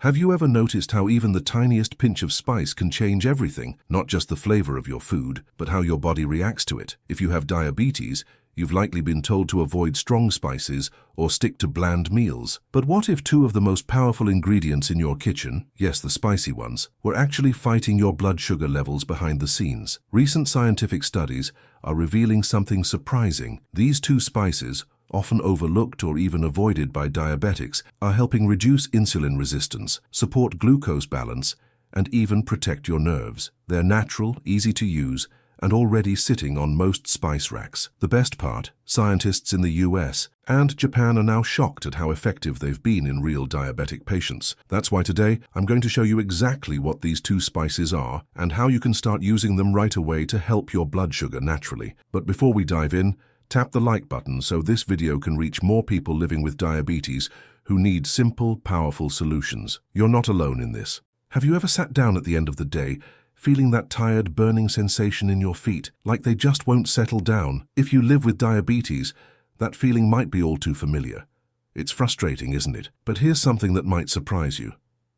Have you ever noticed how even the tiniest pinch of spice can change everything? Not just the flavor of your food, but how your body reacts to it. If you have diabetes, you've likely been told to avoid strong spices or stick to bland meals. But what if two of the most powerful ingredients in your kitchen, yes, the spicy ones, were actually fighting your blood sugar levels behind the scenes? Recent scientific studies are revealing something surprising. These two spices, often overlooked or even avoided by diabetics, are helping reduce insulin resistance, support glucose balance, and even protect your nerves. They're natural, easy to use, and already sitting on most spice racks. The best part, scientists in the US and Japan are now shocked at how effective they've been in real diabetic patients. That's why today I'm going to show you exactly what these two spices are and how you can start using them right away to help your blood sugar naturally. But before we dive in, tap the like button so this video can reach more people living with diabetes who need simple, powerful solutions. You're not alone in this. Have you ever sat down at the end of the day feeling that tired, burning sensation in your feet, like they just won't settle down? If you live with diabetes, that feeling might be all too familiar. It's frustrating, isn't it? But here's something that might surprise you.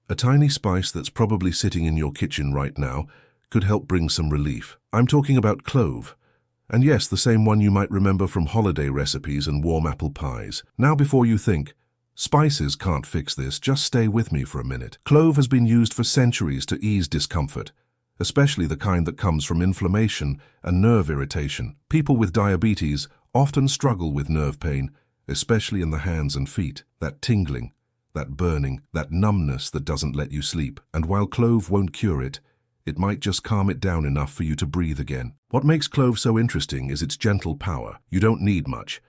A tiny spice that's probably sitting in your kitchen right now could help bring some relief. I'm talking about clove. And yes, the same one you might remember from holiday recipes and warm apple pies. Now before you think, spices can't fix this, just stay with me for a minute. Clove has been used for centuries to ease discomfort, especially the kind that comes from inflammation and nerve irritation. People with diabetes often struggle with nerve pain, especially in the hands and feet. That tingling, that burning, that numbness that doesn't let you sleep. And while clove won't cure it, it might just calm it down enough for you to breathe again. What makes clove so interesting is its gentle power. You don't need much.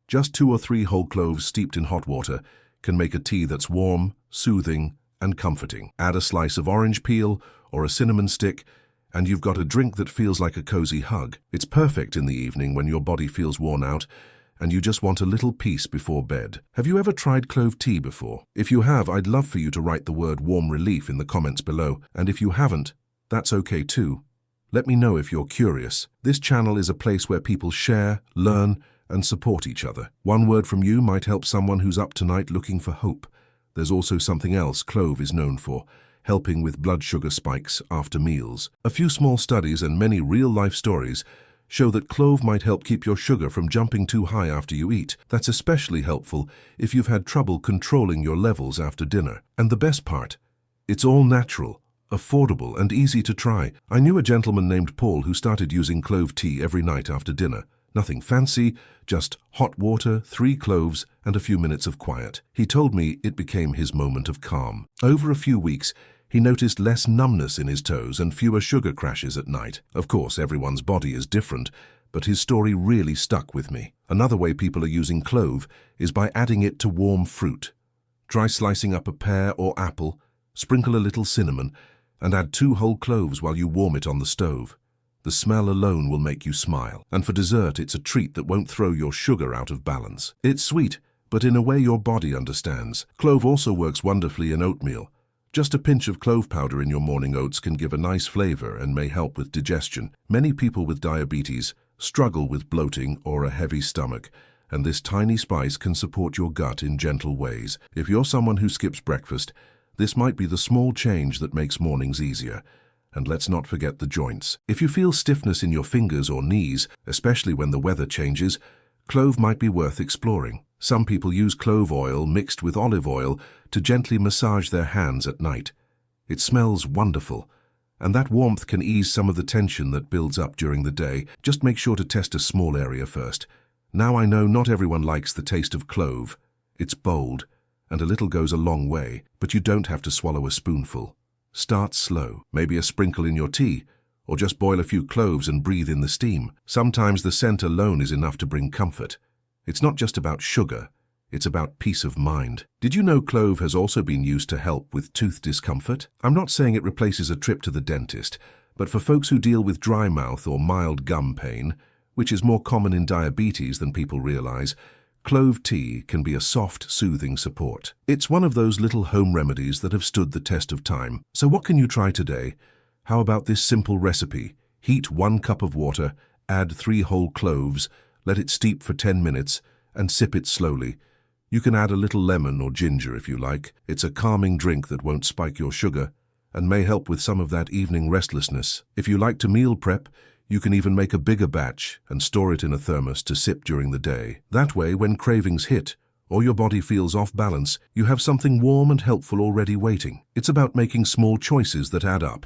Just 2 or 3 whole cloves steeped in hot water can make a tea that's warm, soothing, and comforting. Add a slice of orange peel or a cinnamon stick, and you've got a drink that feels like a cozy hug. It's perfect in the evening when your body feels worn out and you just want a little peace before bed. Have you ever tried clove tea before? If you have, I'd love for you to write the word warm relief in the comments below. And if you haven't, that's okay too. Let me know if you're curious. This channel is a place where people share, learn, and support each other. One word from you might help someone who's up tonight looking for hope. There's also something else clove is known for: helping with blood sugar spikes after meals. A few small studies and many real-life stories show that clove might help keep your sugar from jumping too high after you eat. That's especially helpful if you've had trouble controlling your levels after dinner. And the best part, it's all natural, affordable, and easy to try. I knew a gentleman named Paul who started using clove tea every night after dinner. Nothing fancy, just hot water, 3 cloves, and a few minutes of quiet. He told me it became his moment of calm. Over a few weeks, he noticed less numbness in his toes and fewer sugar crashes at night. Of course, everyone's body is different, but his story really stuck with me. Another way people are using clove is by adding it to warm fruit. Try slicing up a pear or apple, sprinkle a little cinnamon, and add 2 whole cloves while you warm it on the stove. The smell alone will make you smile. And for dessert, it's a treat that won't throw your sugar out of balance. It's sweet, but in a way your body understands. Clove also works wonderfully in oatmeal. Just a pinch of clove powder in your morning oats can give a nice flavor and may help with digestion. Many people with diabetes struggle with bloating or a heavy stomach, and this tiny spice can support your gut in gentle ways. If you're someone who skips breakfast, this might be the small change that makes mornings easier. And let's not forget the joints. If you feel stiffness in your fingers or knees, especially when the weather changes, clove might be worth exploring. Some people use clove oil mixed with olive oil to gently massage their hands at night. It smells wonderful, and that warmth can ease some of the tension that builds up during the day. Just make sure to test a small area first. Now I know not everyone likes the taste of clove. It's bold, and a little goes a long way, but you don't have to swallow a spoonful. Start slow, maybe a sprinkle in your tea, or just boil a few cloves and breathe in the steam. Sometimes the scent alone is enough to bring comfort. It's not just about sugar, it's about peace of mind. Did you know clove has also been used to help with tooth discomfort? I'm not saying it replaces a trip to the dentist, but for folks who deal with dry mouth or mild gum pain, which is more common in diabetes than people realize, clove tea can be a soft, soothing support. It's one of those little home remedies that have stood the test of time. So what can you try today? How about this simple recipe? Heat 1 cup of water, add 3 whole cloves, let it steep for 10 minutes, and sip it slowly. You can add a little lemon or ginger if you like. It's a calming drink that won't spike your sugar and may help with some of that evening restlessness. If you like to meal prep, you can even make a bigger batch and store it in a thermos to sip during the day. That way, when cravings hit or your body feels off balance, you have something warm and helpful already waiting. It's about making small choices that add up,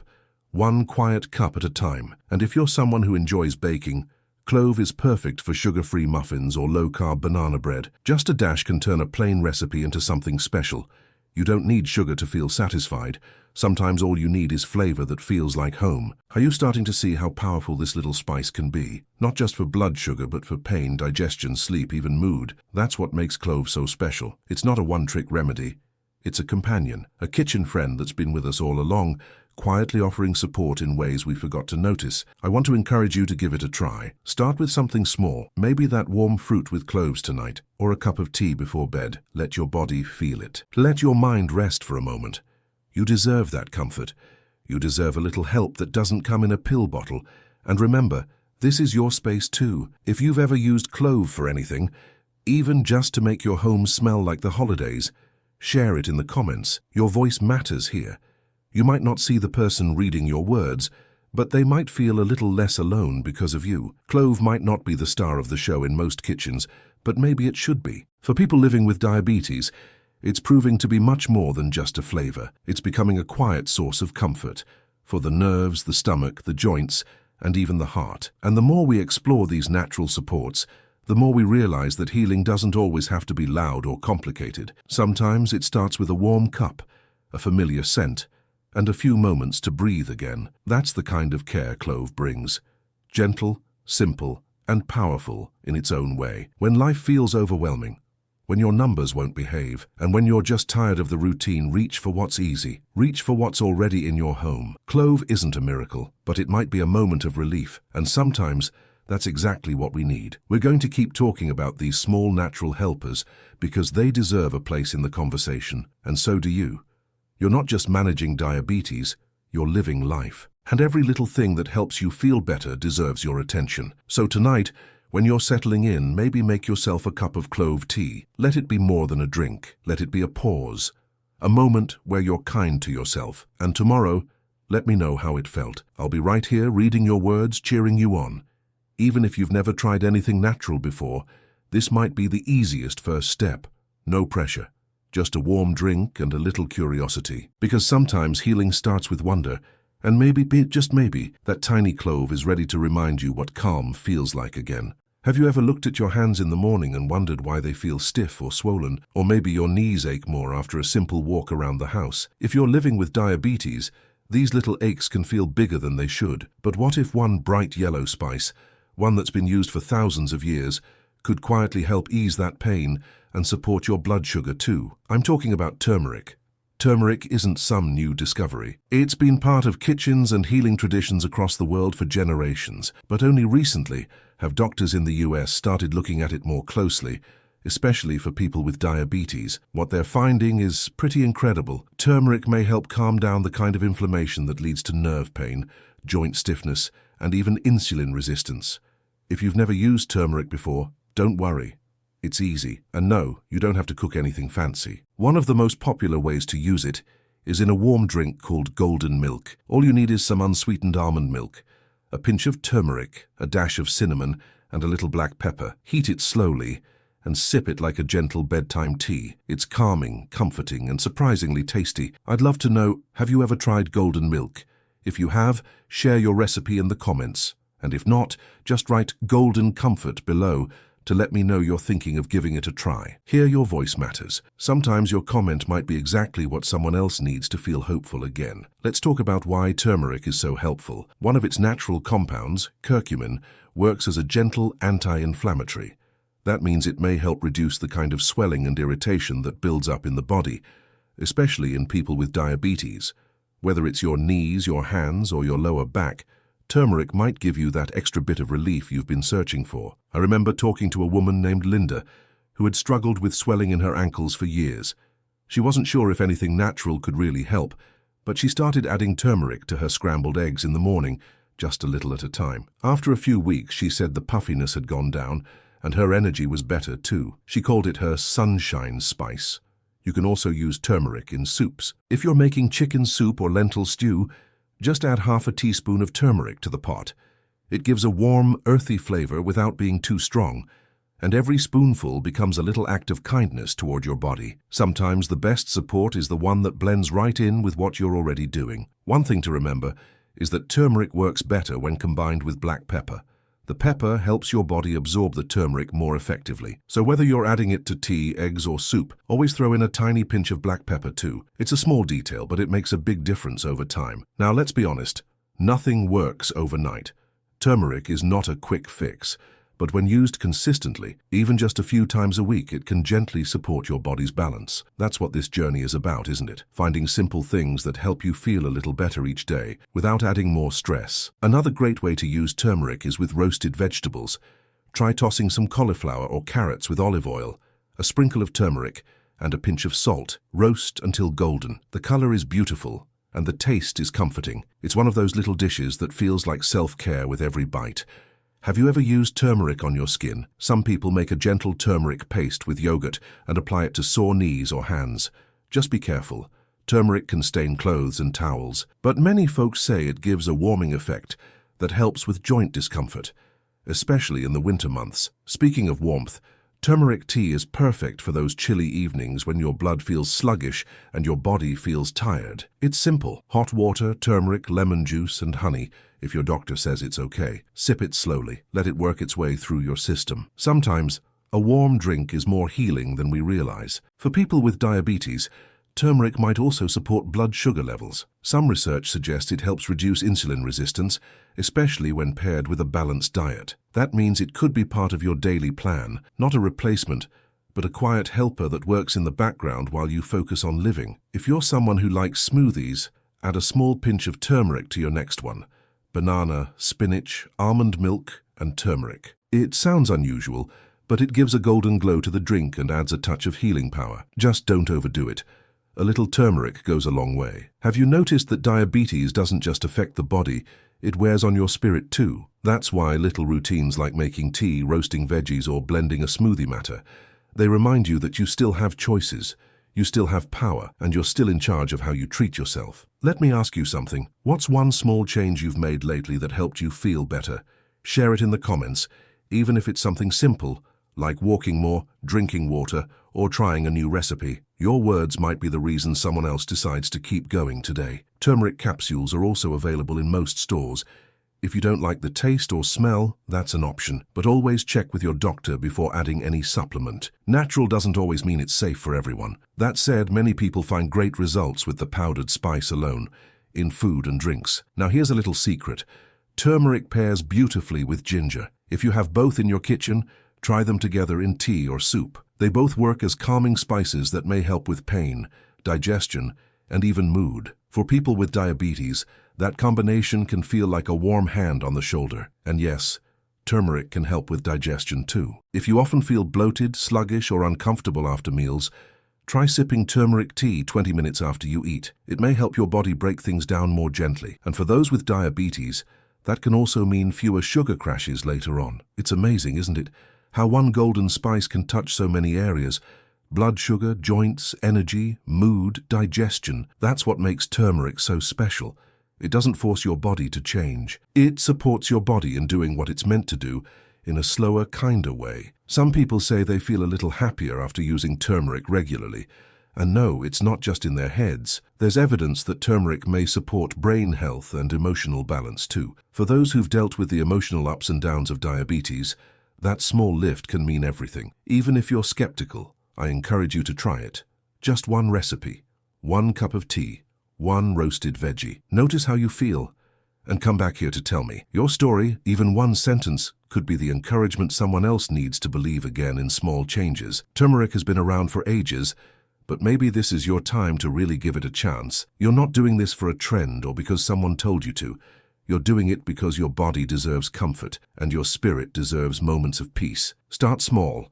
one quiet cup at a time. And if you're someone who enjoys baking, clove is perfect for sugar-free muffins or low-carb banana bread. Just a dash can turn a plain recipe into something special. You don't need sugar to feel satisfied. Sometimes all you need is flavor that feels like home. Are you starting to see how powerful this little spice can be? Not just for blood sugar, but for pain, digestion, sleep, even mood. That's what makes clove so special. It's not a one-trick remedy. It's a companion, a kitchen friend that's been with us all along, quietly offering support in ways we forgot to notice. I want to encourage you to give it a try. Start with something small, maybe that warm fruit with cloves tonight, or a cup of tea before bed. Let your body feel it. Let your mind rest for a moment. You deserve that comfort. You deserve a little help that doesn't come in a pill bottle. And remember, this is your space too. If you've ever used clove for anything, even just to make your home smell like the holidays, share it in the comments. Your voice matters here. You might not see the person reading your words, but they might feel a little less alone because of you. Clove might not be the star of the show in most kitchens, but maybe it should be. For people living with diabetes, it's proving to be much more than just a flavor. It's becoming a quiet source of comfort for the nerves, the stomach, the joints, and even the heart. And the more we explore these natural supports, the more we realize that healing doesn't always have to be loud or complicated. Sometimes it starts with a warm cup, a familiar scent, and a few moments to breathe again. That's the kind of care clove brings. Gentle, simple, and powerful in its own way. When life feels overwhelming, when your numbers won't behave, and when you're just tired of the routine, reach for what's easy. Reach for what's already in your home. Clove isn't a miracle, but it might be a moment of relief, and sometimes that's exactly what we need. We're going to keep talking about these small natural helpers because they deserve a place in the conversation, and so do you. You're not just managing diabetes, you're living life. And every little thing that helps you feel better deserves your attention. So tonight, when you're settling in, maybe make yourself a cup of clove tea. Let it be more than a drink. Let it be a pause, a moment where you're kind to yourself. And tomorrow, let me know how it felt. I'll be right here reading your words, cheering you on. Even if you've never tried anything natural before, this might be the easiest first step. No pressure. Just a warm drink and a little curiosity. Because sometimes healing starts with wonder, and maybe, just maybe, that tiny clove is ready to remind you what calm feels like again. Have you ever looked at your hands in the morning and wondered why they feel stiff or swollen? Or maybe your knees ache more after a simple walk around the house? If you're living with diabetes, these little aches can feel bigger than they should. But what if one bright yellow spice, one that's been used for thousands of years, could quietly help ease that pain and support your blood sugar too? I'm talking about turmeric. Turmeric isn't some new discovery. It's been part of kitchens and healing traditions across the world for generations, but only recently have doctors in the US started looking at it more closely, especially for people with diabetes. What they're finding is pretty incredible. Turmeric may help calm down the kind of inflammation that leads to nerve pain, joint stiffness, and even insulin resistance. If you've never used turmeric before, don't worry. It's easy, and no, you don't have to cook anything fancy. One of the most popular ways to use it is in a warm drink called golden milk. All you need is some unsweetened almond milk, a pinch of turmeric, a dash of cinnamon, and a little black pepper. Heat it slowly and sip it like a gentle bedtime tea. It's calming, comforting, and surprisingly tasty. I'd love to know, have you ever tried golden milk? If you have, share your recipe in the comments. And if not, just write golden comfort below to let me know you're thinking of giving it a try. Here, your voice matters. Sometimes your comment might be exactly what someone else needs to feel hopeful again. Let's talk about why turmeric is so helpful. One of its natural compounds, curcumin, works as a gentle anti-inflammatory. That means it may help reduce the kind of swelling and irritation that builds up in the body, especially in people with diabetes. Whether it's your knees, your hands, or your lower back, turmeric might give you that extra bit of relief you've been searching for. I remember talking to a woman named Linda who had struggled with swelling in her ankles for years. She wasn't sure if anything natural could really help, but she started adding turmeric to her scrambled eggs in the morning, just a little at a time. After a few weeks, she said the puffiness had gone down and her energy was better too. She called it her sunshine spice. You can also use turmeric in soups. If you're making chicken soup or lentil stew, just add half a teaspoon of turmeric to the pot. It gives a warm, earthy flavor without being too strong, and every spoonful becomes a little act of kindness toward your body. Sometimes the best support is the one that blends right in with what you're already doing. One thing to remember is that turmeric works better when combined with black pepper. The pepper helps your body absorb the turmeric more effectively. So whether you're adding it to tea, eggs, or soup, always throw in a tiny pinch of black pepper too. It's a small detail, but it makes a big difference over time. Now let's be honest, nothing works overnight. Turmeric is not a quick fix, but when used consistently, even just a few times a week, it can gently support your body's balance. That's what this journey is about, isn't it? Finding simple things that help you feel a little better each day, without adding more stress. Another great way to use turmeric is with roasted vegetables. Try tossing some cauliflower or carrots with olive oil, a sprinkle of turmeric, and a pinch of salt. Roast until golden. The color is beautiful, and the taste is comforting. It's one of those little dishes that feels like self-care with every bite. Have you ever used turmeric on your skin? Some people make a gentle turmeric paste with yogurt and apply it to sore knees or hands. Just be careful. Turmeric can stain clothes and towels, but many folks say it gives a warming effect that helps with joint discomfort, especially in the winter months. Speaking of warmth, turmeric tea is perfect for those chilly evenings when your blood feels sluggish and your body feels tired. It's simple. Hot water, turmeric, lemon juice, and honey. If your doctor says it's okay, sip it slowly. Let it work its way through your system. Sometimes, a warm drink is more healing than we realize. For people with diabetes, turmeric might also support blood sugar levels. Some research suggests it helps reduce insulin resistance, especially when paired with a balanced diet. That means it could be part of your daily plan, not a replacement, but a quiet helper that works in the background while you focus on living. If you're someone who likes smoothies, add a small pinch of turmeric to your next one. Banana, spinach, almond milk, and turmeric. It sounds unusual, but it gives a golden glow to the drink and adds a touch of healing power. Just don't overdo it. A little turmeric goes a long way. Have you noticed that diabetes doesn't just affect the body, it wears on your spirit too? That's why little routines like making tea, roasting veggies, or blending a smoothie matter. They remind you that you still have choices, you still have power, and you're still in charge of how you treat yourself. Let me ask you something. What's one small change you've made lately that helped you feel better? Share it in the comments, even if it's something simple, like walking more, drinking water, or trying a new recipe. Your words might be the reason someone else decides to keep going today. Turmeric capsules are also available in most stores. If you don't like the taste or smell, that's an option, but always check with your doctor before adding any supplement. Natural doesn't always mean it's safe for everyone. That said, many people find great results with the powdered spice alone, in food and drinks. Now here's a little secret. Turmeric pairs beautifully with ginger. If you have both in your kitchen, try them together in tea or soup. They both work as calming spices that may help with pain, digestion, and even mood. For people with diabetes, that combination can feel like a warm hand on the shoulder. And yes, turmeric can help with digestion too. If you often feel bloated, sluggish, or uncomfortable after meals, try sipping turmeric tea 20 minutes after you eat. It may help your body break things down more gently. And for those with diabetes, that can also mean fewer sugar crashes later on. It's amazing, isn't it? How one golden spice can touch so many areas. Blood sugar, joints, energy, mood, digestion. That's what makes turmeric so special. It doesn't force your body to change. It supports your body in doing what it's meant to do in a slower, kinder way. Some people say they feel a little happier after using turmeric regularly. And no, it's not just in their heads. There's evidence that turmeric may support brain health and emotional balance too. For those who've dealt with the emotional ups and downs of diabetes, that small lift can mean everything. Even if you're skeptical, I encourage you to try it. Just one recipe, 1 cup of tea, 1 roasted veggie. Notice how you feel, and come back here to tell me. Your story, even one sentence, could be the encouragement someone else needs to believe again in small changes. Turmeric has been around for ages, but maybe this is your time to really give it a chance. You're not doing this for a trend or because someone told you to. You're doing it because your body deserves comfort and your spirit deserves moments of peace. Start small.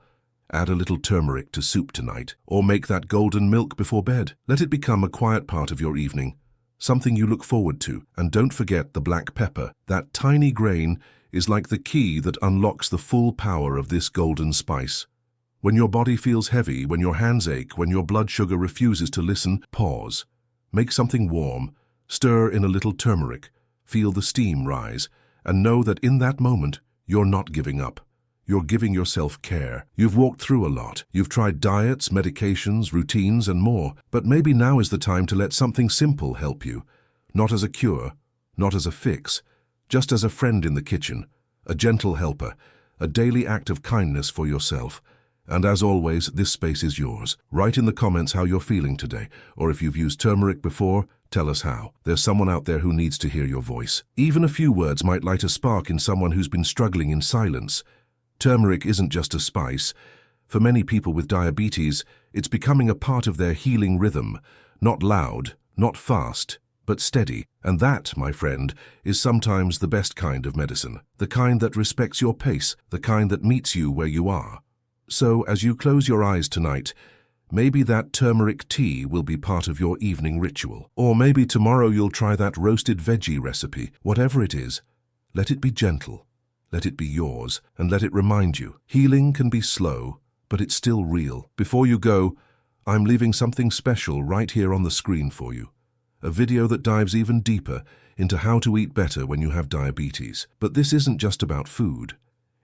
Add a little turmeric to soup tonight, or make that golden milk before bed. Let it become a quiet part of your evening, something you look forward to. And don't forget the black pepper. That tiny grain is like the key that unlocks the full power of this golden spice. When your body feels heavy, when your hands ache, when your blood sugar refuses to listen, pause. Make something warm, stir in a little turmeric, feel the steam rise, and know that in that moment, you're not giving up. You're giving yourself care. You've walked through a lot. You've tried diets, medications, routines, and more. But maybe now is the time to let something simple help you. Not as a cure, not as a fix, just as a friend in the kitchen, a gentle helper, a daily act of kindness for yourself. And as always, this space is yours. Write in the comments how you're feeling today, or if you've used turmeric before, tell us how. There's someone out there who needs to hear your voice. Even a few words might light a spark in someone who's been struggling in silence. Turmeric isn't just a spice. For many people with diabetes, it's becoming a part of their healing rhythm. Not loud, not fast, but steady. And that, my friend, is sometimes the best kind of medicine. The kind that respects your pace, the kind that meets you where you are. So, as you close your eyes tonight, maybe that turmeric tea will be part of your evening ritual. Or maybe tomorrow you'll try that roasted veggie recipe. Whatever it is, let it be gentle. Let it be yours, and let it remind you. Healing can be slow, but it's still real. Before you go, I'm leaving something special right here on the screen for you. A video that dives even deeper into how to eat better when you have diabetes. But this isn't just about food.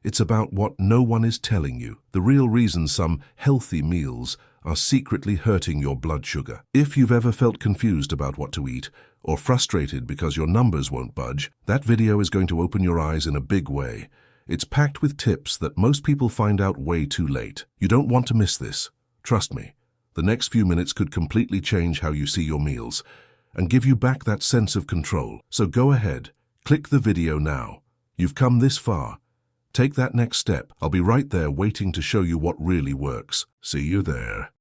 It's about what no one is telling you. The real reason some healthy meals are secretly hurting your blood sugar. If you've ever felt confused about what to eat, or frustrated because your numbers won't budge, that video is going to open your eyes in a big way. It's packed with tips that most people find out way too late. You don't want to miss this. Trust me, the next few minutes could completely change how you see your meals and give you back that sense of control. So go ahead, click the video now. You've come this far. Take that next step. I'll be right there waiting to show you what really works. See you there.